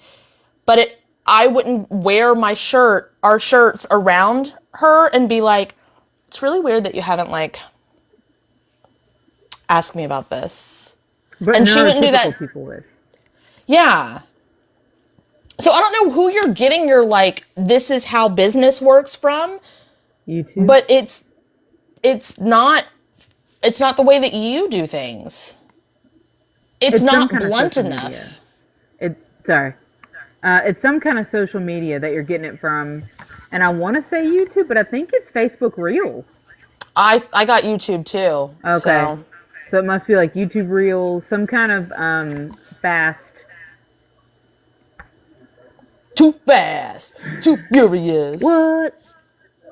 But I wouldn't wear our shirts around her and be like, it's really weird that you haven't like asked me about this. But And she wouldn't do that. neurotypical people would. Yeah. So I don't know who you're getting your like this is how business works from, YouTube. but it's not the way that you do things. It's some not kind of blunt social enough. media. Sorry. It's some kind of social media that you're getting it from, and I want to say YouTube, but I think it's Facebook Reels. I got YouTube too. Okay. So it must be like YouTube Reels, some kind of fast. Too fast, too furious. What?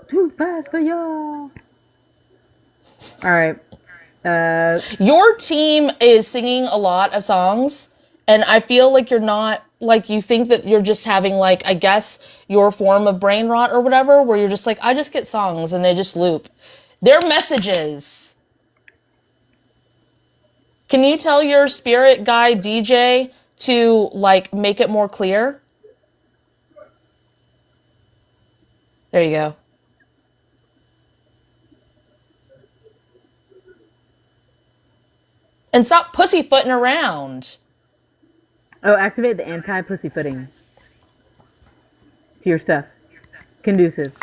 Too fast for y'all. All right. Your team is singing a lot of songs, and I feel like you're not, like, you think that you're just having, like, I guess, your form of brain rot or whatever, where you're just like, I just get songs, and they just loop. They're messages. Can you tell your spirit guide DJ to, like, make it more clear? There you go. And stop pussyfooting around. Oh, activate the anti-pussyfooting to your stuff. Conducive.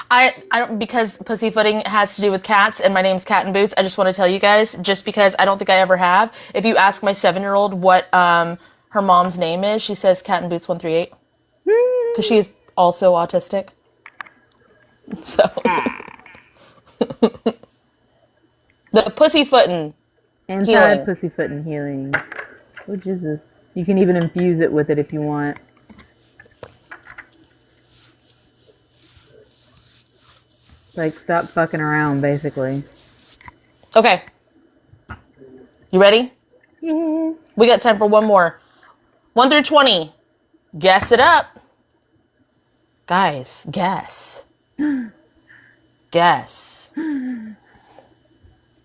I don't, because pussyfooting has to do with cats and my name's Cat in Boots. I just want to tell you guys, just because I don't think I ever have. If you ask my 7-year-old what her mom's name is, she says Cat in Boots 138 because she's also autistic. So the pussyfooting healing. Anti-pussyfooting healing. Which is this? You can even infuse it with it if you want. Like, stop fucking around, basically. Okay. You ready? Yeah. We got time for one more. 1 through 20. Guess it up. Guys, guess. Guess.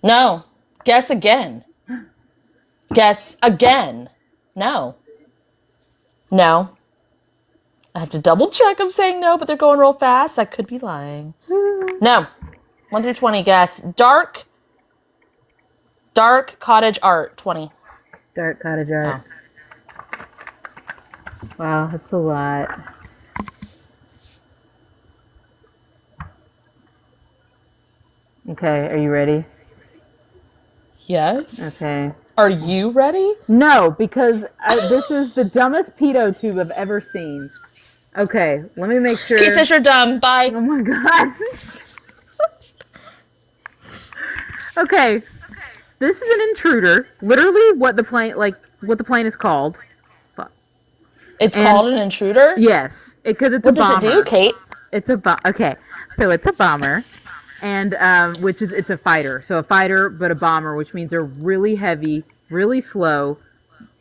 No. Guess again. Guess again. No. No. I have to double check. I'm saying no, but they're going real fast. I could be lying. No. 1 through 20, guess. Dark cottage art, 20. Dark cottage art. Oh. Wow, that's a lot. Okay, are you ready? Yes. Okay. Are you ready? No, because this is the dumbest pedo tube I've ever seen. Okay, let me make sure. Kate says you're dumb. Bye. Oh my god. Okay, this is an intruder. Literally, what the plane is called. Fuck. It's called an intruder? Yes, because it's What a bomber. does it do, Kate? It's a okay. So it's a bomber, and it's a fighter. So a fighter, but a bomber, which means they're really heavy, really slow,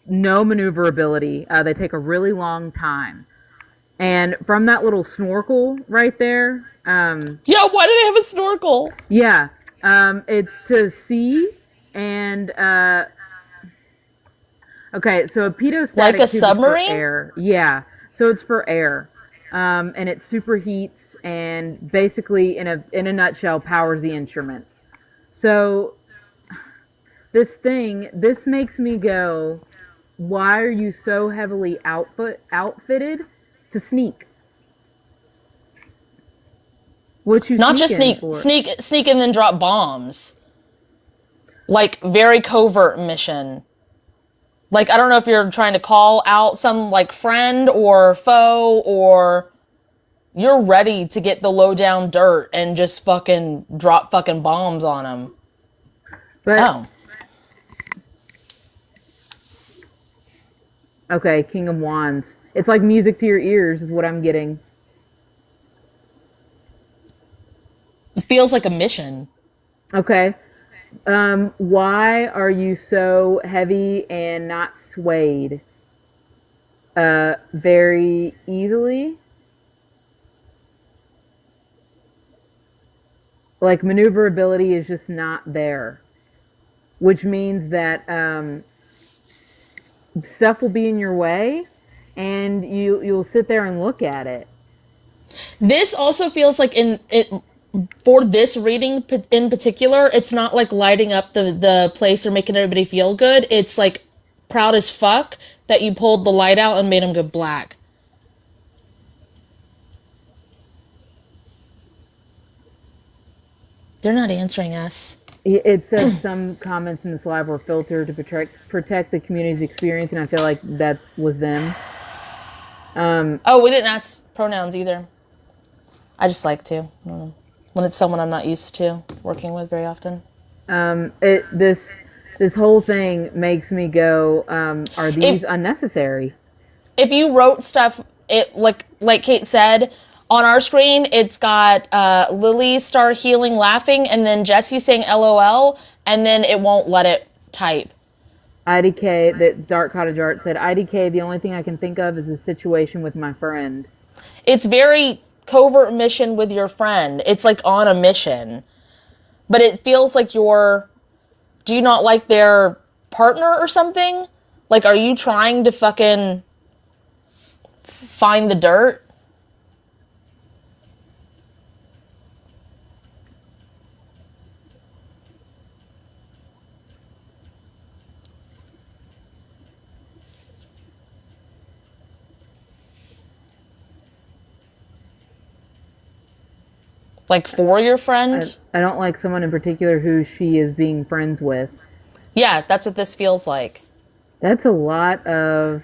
no maneuverability. They take a really long time. And from that little snorkel right there, Yo, why do they have a snorkel? yeah, it's to see and okay, so a pedostatic Like a tube is for submarine? air. Yeah, so it's for air, and it superheats and basically, in a nutshell, powers the instruments. So this makes me go, why are you so heavily outfitted to sneak? What you Not just sneaking for? sneak and then drop bombs. Like, very covert mission. Like, I don't know if you're trying to call out some, like, friend or foe, or you're ready to get the low down dirt and just fucking drop fucking bombs on them. But Oh. okay, King of Wands. It's like music to your ears is what I'm getting. It feels like a mission. Okay. Why are you so heavy and not swayed? Very easily. Like, maneuverability is just not there. Which means that stuff will be in your way and you'll sit there and look at it. This also feels like for this reading in particular, it's not like lighting up the place or making everybody feel good. It's like proud as fuck that you pulled the light out and made them go black. They're not answering us. It says some comments in this live were filtered to protect the community's experience, and I feel like that was them. Oh, we didn't ask pronouns either. I just like to. I don't know. When it's someone I'm not used to working with very often. This whole thing makes me go, are these unnecessary? If you wrote stuff, it like Kate said, on our screen, it's got Lily start healing laughing, and then Jesse saying LOL, and then it won't let it type. IDK, that Dark Cottage Art said, IDK, the only thing I can think of is a situation with my friend. It's very covert mission with your friend. It's like on a mission. But it feels like do you not like their partner or something? Like, are you trying to fucking find the dirt? Like for your friend? I don't like someone in particular who she is being friends with. Yeah, that's what this feels like. That's a lot of,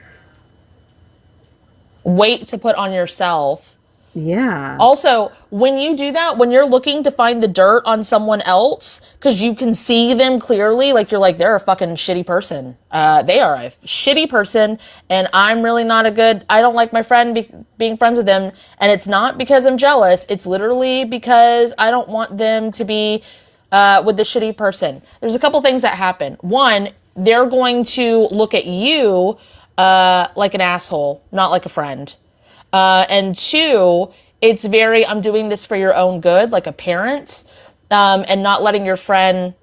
Weight to put on yourself. yeah. Also, when you do that, when you're looking to find the dirt on someone else, because you can see them clearly, like you're like, they're a fucking shitty person. They are a shitty person, and I'm really not I don't like my friend being friends with them. And it's not because I'm jealous. It's literally because I don't want them to be with the shitty person. There's a couple things that happen. One, they're going to look at you like an asshole, not like a friend. And two, it's very, I'm doing this for your own good, like a parent, and not letting your friend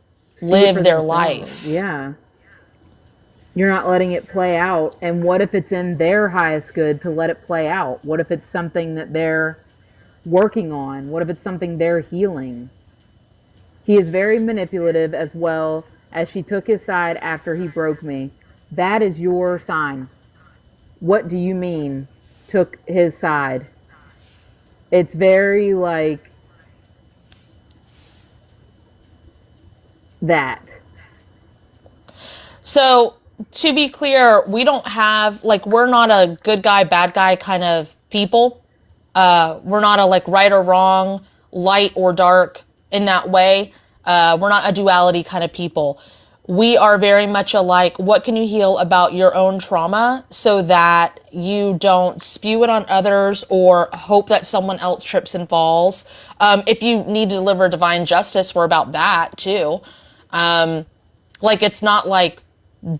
live their life. Yeah. You're not letting it play out. And what if it's in their highest good to let it play out? What if it's something that they're working on? What if it's something they're healing? He is very manipulative as well as she took his side after he broke me. That is your sign. What do you mean, took his side? It's very like that. So, to be clear, we don't have, like, we're not a good guy, bad guy kind of people. We're not a, like, right or wrong, light or dark in that way. We're not a duality kind of people. We are very much alike. What can you heal about your own trauma so that you don't spew it on others or hope that someone else trips and falls? If you need to deliver divine justice, we're about that too. Like, it's not like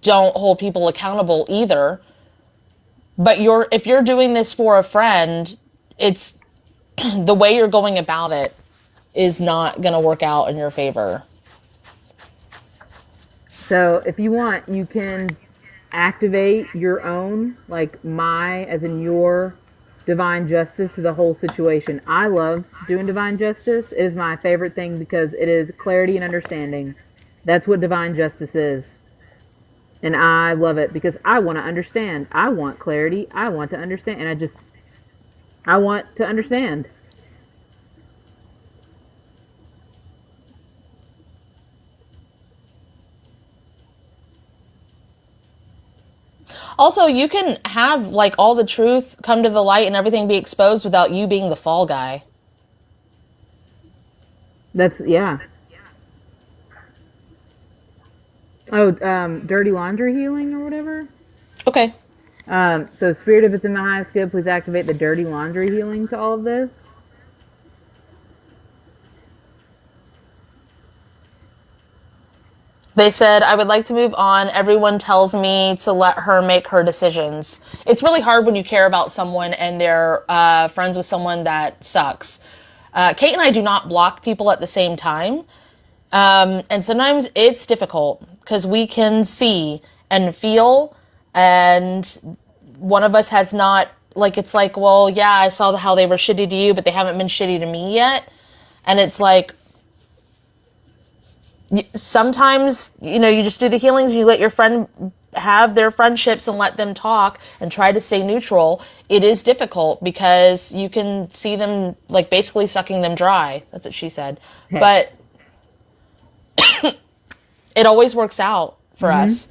don't hold people accountable either. But if you're doing this for a friend, it's the way you're going about it is not going to work out in your favor. So if you want, you can activate your own, like as in your divine justice to the whole situation. I love doing divine justice. It is my favorite thing because it is clarity and understanding. That's what divine justice is. And I love it because I want to understand. I want clarity. I want to understand. And I want to understand. Also, you can have, like, all the truth come to the light and everything be exposed without you being the fall guy. Yeah. Oh, dirty laundry healing or whatever? Okay. So spirit, if it's in the highest good, please activate the dirty laundry healing to all of this. They said, I would like to move on. Everyone tells me to let her make her decisions. It's really hard when you care about someone and they're friends with someone that sucks. Kate and I do not block people at the same time. And sometimes it's difficult because we can see and feel, and one of us has not, like, it's like, well, yeah, I saw how they were shitty to you, but they haven't been shitty to me yet. And it's like, sometimes, you just do the healings, you let your friend have their friendships and let them talk and try to stay neutral. It is difficult because you can see them, like, basically sucking them dry. That's what she said. Okay. But it always works out for us.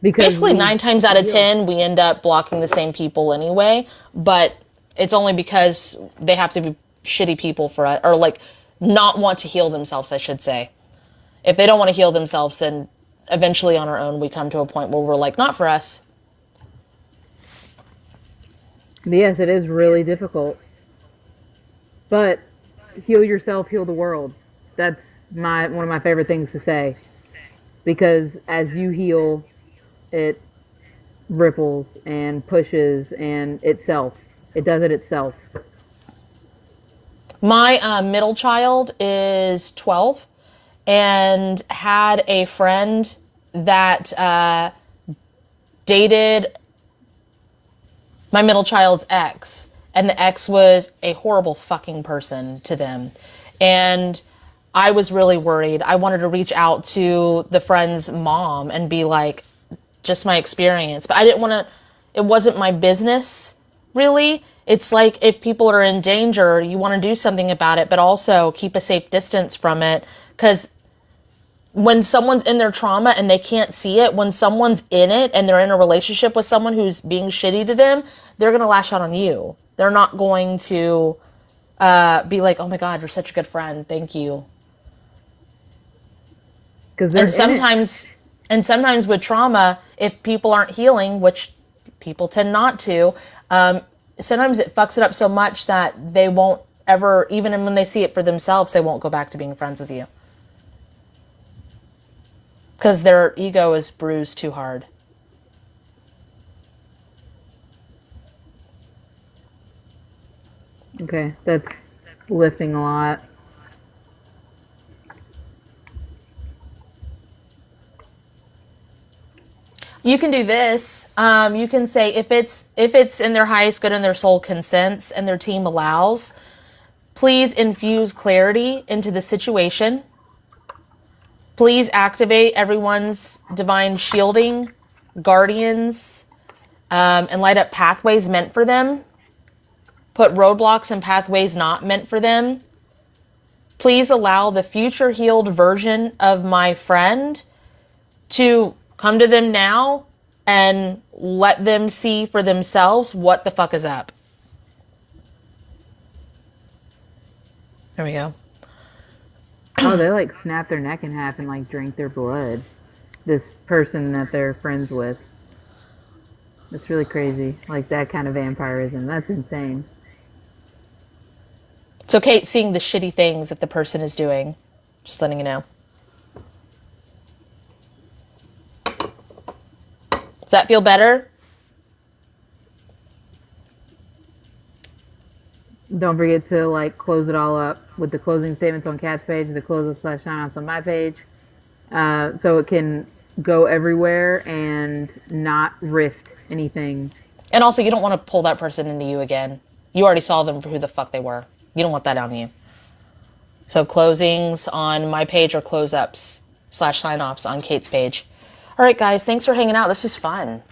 Because basically 9 times out of 10, we end up blocking the same people anyway, but it's only because they have to be shitty people for us, or, like, not want to heal themselves, I should say. If they don't want to heal themselves, then eventually on our own, we come to a point where we're like, not for us. Yes, it is really difficult. But heal yourself, heal the world. That's one of my favorite things to say. Because as you heal, it ripples and pushes and itself. It does it itself. My middle child is 12. And had a friend that dated my middle child's ex. And the ex was a horrible fucking person to them. And I was really worried. I wanted to reach out to the friend's mom and be like, just my experience. But I didn't want to, it wasn't my business really. It's like if people are in danger, you want to do something about it, but also keep a safe distance from it. Because when someone's in their trauma and they can't see it, when someone's in it and they're in a relationship with someone who's being shitty to them, they're going to lash out on you. They're not going to be like, oh my God, you're such a good friend. Thank you. And sometimes with trauma, if people aren't healing, which people tend not to, sometimes it fucks it up so much that they won't ever, even when they see it for themselves, they won't go back to being friends with you. Because their ego is bruised too hard. Okay, that's lifting a lot. You can do this. You can say if it's in their highest good and their soul consents and their team allows, please infuse clarity into the situation. Please activate everyone's divine shielding, guardians, and light up pathways meant for them. Put roadblocks and pathways not meant for them. Please allow the future healed version of my friend to come to them now and let them see for themselves what the fuck is up. There we go. Oh, they like snap their neck in half and like drink their blood. This person that they're friends with. That's really crazy. Like that kind of vampirism. That's insane. It's okay seeing the shitty things that the person is doing. Just letting you know. Does that feel better? Don't forget to like close it all up with the closing statements on Kat's page and the close-up/sign-offs on my page, so it can go everywhere and not rift anything. And also, you don't want to pull that person into you again. You already saw them for who the fuck they were. You don't want that on you. So closings on my page or close-ups/sign-offs on Kate's page. All right, guys, thanks for hanging out. This was fun.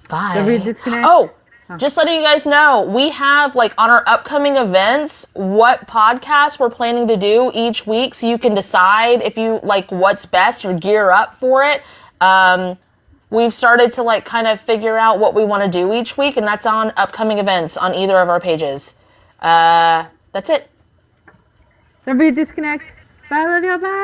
Bye. Don't forget to disconnect. Oh, just letting you guys know, we have, like, on our upcoming events, what podcasts we're planning to do each week, so you can decide if you, like, what's best or gear up for it. We've started to, like, kind of figure out what we want to do each week, and that's on upcoming events on either of our pages. That's it. Don't forget to disconnect. Bye, love y'all, bye.